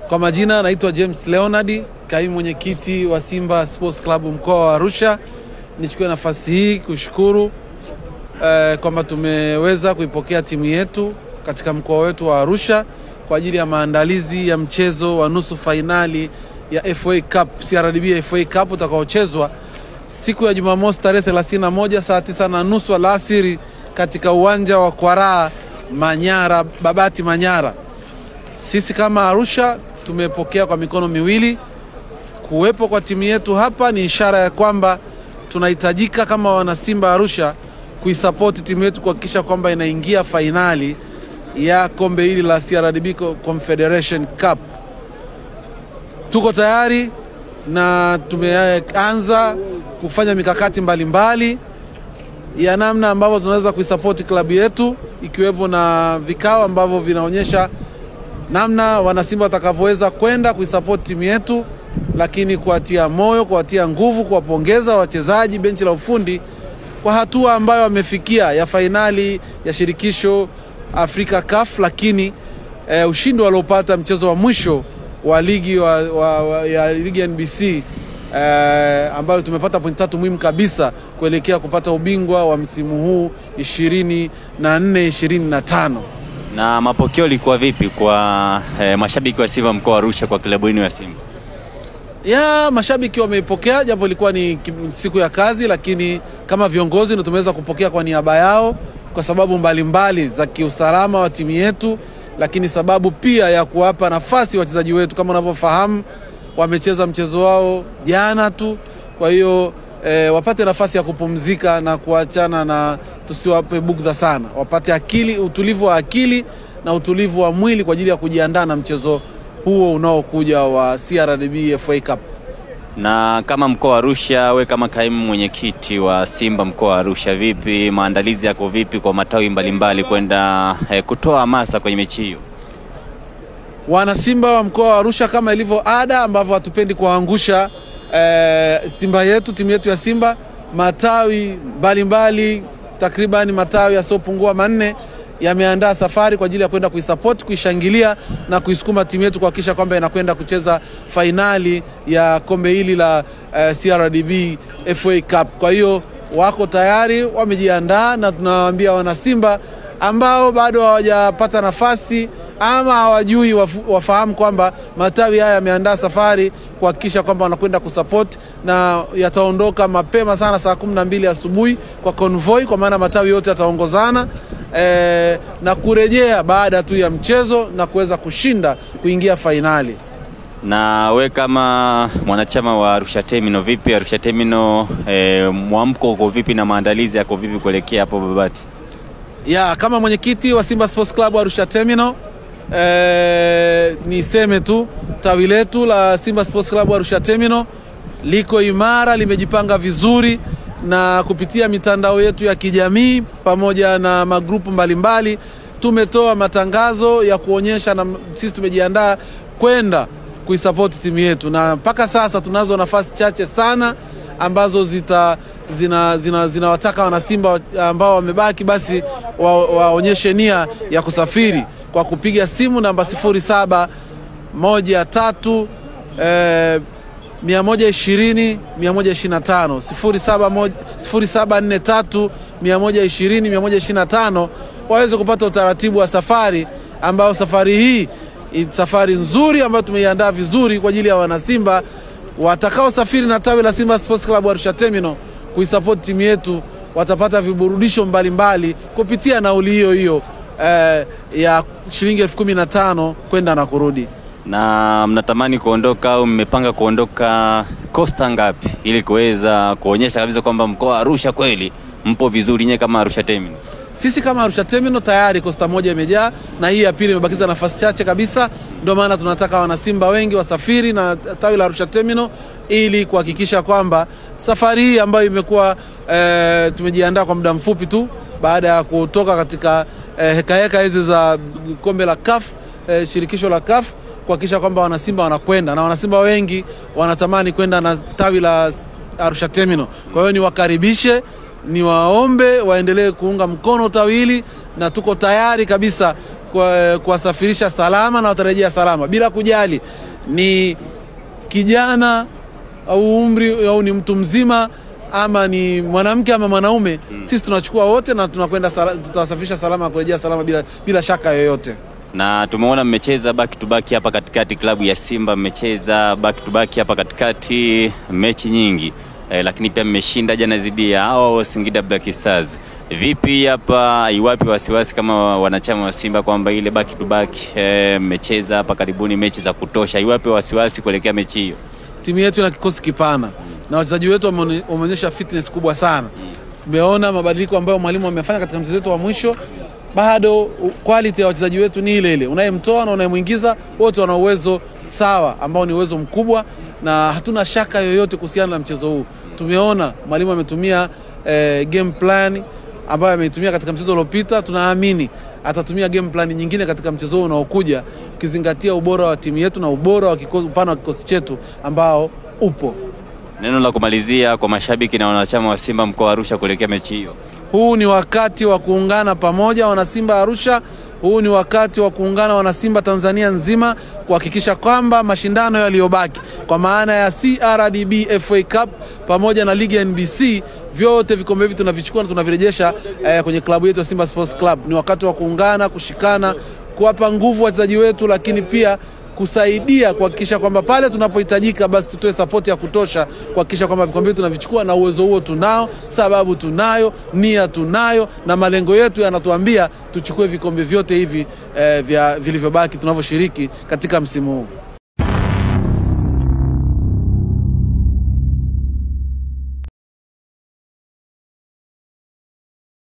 Kwa majina naitwa James Leonard, kaimu mwenyekiti wa Simba Sports Club mkoa wa Arusha. Nichukue nafasi hii kushukuru kwamba tumeweza kuipokea timu yetu katika mkoa wetu wa Arusha kwa ajili ya maandalizi ya mchezo wa nusu fainali ya FA Cup, CRDB FA Cup utakaochezwa siku ya Jumamosi tarehe 31 saa 9:30 alasiri katika uwanja wa Kwaraa Manyara, Babati Manyara. Sisi kama Arusha tumepokea kwa mikono miwili. Kuwepo kwa timu yetu hapa ni ishara ya kwamba tunahitajika kama wana Simba Arusha kuisupport timu yetu kuhakikisha kwamba inaingia fainali ya kombe hili la CRDB Confederation Cup. Tuko tayari na tumeanza kufanya mikakati mbalimbali ya namna ambavyo tunaweza kuisupport klabu yetu, ikiwepo na vikao ambavyo vinaonyesha namna wana Simba watakavyoweza kwenda kuisupport timu yetu, lakini kuatia moyo, kuatia nguvu, kuwapongeza wachezaji, benchi la ufundi kwa hatua ambayo wamefikia ya fainali ya shirikisho Afrika CAF, lakini ushindi waliopata mchezo wa mwisho wa ligi ya ligi NBC ambayo tumepata pointi 3 muhimu kabisa kuelekea kupata ubingwa wa msimu huu 24-25. Na mapokeo liko vipi kwa mashabiki wa Simba mkoa wa Arusha kwa klabu yenu ya Simba? Mashabiki wameipokea, japo ilikuwa ni siku ya kazi, lakini kama viongozi ndio tumeweza kupokea kwa niaba yao kwa sababu mbalimbali za kiusalama wa timu yetu, lakini sababu pia ya kuwapa nafasi wachezaji wetu. Kama unavyofahamu wamecheza mchezo wao jana tu, kwa hiyo wapate nafasi ya kupumzika na kuachana na tusiwape bugdha sana, wapate utulivu wa akili na utulivu wa mwili kwa ajili ya kujiandaa na mchezo huo unaokuja wa CRDB FA Cup. Na kama mkoa wa Arusha, we kama kaimu mwenyekiti wa Simba mkoa wa Arusha, vipi maandalizi yako vipi kwa matawi mbalimbali kwenda kutoa hamasa kwenye mechi hiyo? Wana Simba wa mkoa wa Arusha, kama ilivyo ada ambavyo hatupendi kuangusha Simba yetu, timu yetu ya Simba, matawi mbalimbali takriban matawi yasiyopungua 4 yameandaa safari kwa ajili ya kwenda kuisupport, kuishangilia na kuisukuma timu yetu kuhakikisha kwamba inakwenda kucheza fainali ya kombe hili la CRDB FA Cup. Kwa hiyo wako tayari, wamejiandaa, na tunawaambia wana Simba ambao bado hawajapata nafasi ama hawajui wafahamu kwamba matawi haya yameandaa safari kuhakikisha kwamba wanakwenda kusupport, na yataondoka mapema sana saa 12 asubuhi kwa convoy, kwa maana matawi yote yataongozana na kurejea baada tu ya mchezo na kuweza kushinda kuingia fainali. Na we kama mwanachama wa Arusha Terminal, vipi Arusha Terminal, mwamko uko vipi na maandalizi yako vipi kuelekea hapo Babati? Kama mwenyekiti wa Simba Sports Club Arusha Terminal, niseme tu tawi letu la Simba Sports Club Arusha Terminal liko imara, limejipanga vizuri, na kupitia mitandao yetu ya kijamii pamoja na magrupu mbalimbali tumetoa matangazo ya kuonyesha na sisi tumejiandaa kwenda kuisupport timu yetu, na mpaka sasa tunazo nafasi chache sana ambazo zinawataka wana Simba ambao wamebaki basi waonyeshe nia ya kusafiri kwa kupiga simu namba 0713 120 125 0743 120 125 waweze kupata utaratibu wa safari, ambao safari hii safari nzuri ambayo tumeiandaa vizuri kwa ajili ya wana Simba watakao safiri na tawi la Simba Sports Club Arusha Terminal kuisupport timu yetu. Watapata viburudisho mbalimbali kupitia nauli hiyo ya shilingi 15,000 kwenda na kurudi. Na mnatamani kuondoka au mmepanga kuondoka kosta ngapi ili kuweza kuonyesha kabisa kwamba mkoa wa Arusha kweli mpo vizuri nyewe kama Arusha Terminal? Sisi kama Arusha Terminal tayari kosta moja imejaa, na hii ya pili imebakiza nafasi chache kabisa. Ndio maana tunataka wana Simba wengi wasafiri na tawi la Arusha Terminal ili kuhakikisha kwamba safari hii ambayo imekuwa tumejiandaa kwa muda mfupi tu baada ya kutoka katika heka hizi za kombe la CAF, shirikisho la CAF, kuhakikisha kwamba wana Simba wanakwenda, na wana Simba wengi wanatamani kwenda na tawi la Arusha Terminal. Kwa hiyo niwaombe waendelee kuunga mkono tawi hili, na tuko tayari kabisa kuwasafirisha salama na watarejea salama, bila kujali ni kijana au umri au ni mtu mzima ama ni mwanamke ama mwanaume. Sisi tunachukua wote na tunakwenda tutawasafirisha salama kurejea salama bila shaka yoyote. Na tumeona mmecheza back to back hapa katikati, klabu ya Simba mmecheza back to back hapa katikati mechi nyingi, lakini pia mmeshinda jana dhidi ya Singida Black Stars. Vipi hapa, iwapi wasiwasi kama wanachama wa Simba kwamba ile back to back mmecheza hapa karibuni mechi za kutosha, iwapi wasiwasi kuelekea mechi hiyo? Timu yetu ina kikosi kipana na wachezaji wetu wameonyesha fitness kubwa sana. Tumeona mabadiliko ambayo mwalimu amefanya katika mchezo wetu wa mwisho. Bado quality ya wachezaji wetu ni ile ile, unayemtoa na unayemuingiza wote wana uwezo sawa ambao ni uwezo mkubwa, na hatuna shaka yoyote kuhusiana na mchezo huu. Tumeona mwalimu ametumia game plan ambayo ameitumia katika mchezo uliopita. Tunaamini atatumia game plan nyingine katika mchezo huu unaokuja, ukizingatia ubora wa timu yetu na ubora wa upana wa kikosi chetu ambao upo. Neno la kumalizia kwa mashabiki na wanachama wa Simba mkoa wa Arusha kuelekea mechi hiyo? Huu ni wakati wa kuungana pamoja wana Simba Arusha. Huu ni wakati wa kuungana wana Simba Tanzania nzima kuhakikisha kwamba mashindano yaliyobaki kwa maana ya CRDB FA Cup pamoja na ligi ya NBC, vyote vikombe hivi tunavichukua na tunavirejesha kwenye klabu yetu ya Simba Sports Club. Ni wakati wa kuungana, kushikana, kuwapa nguvu wachezaji wetu, lakini pia kusaidia kuhakikisha kwamba pale tunapohitajika basi tutoe support ya kutosha kuhakikisha kwamba vikombe tunavichukua, na uwezo huo tunao, sababu tunayo, nia tunayo, na malengo yetu yanatuambia tuchukue vikombe vyote hivi vilivyobaki tunavyoshiriki katika msimu huu.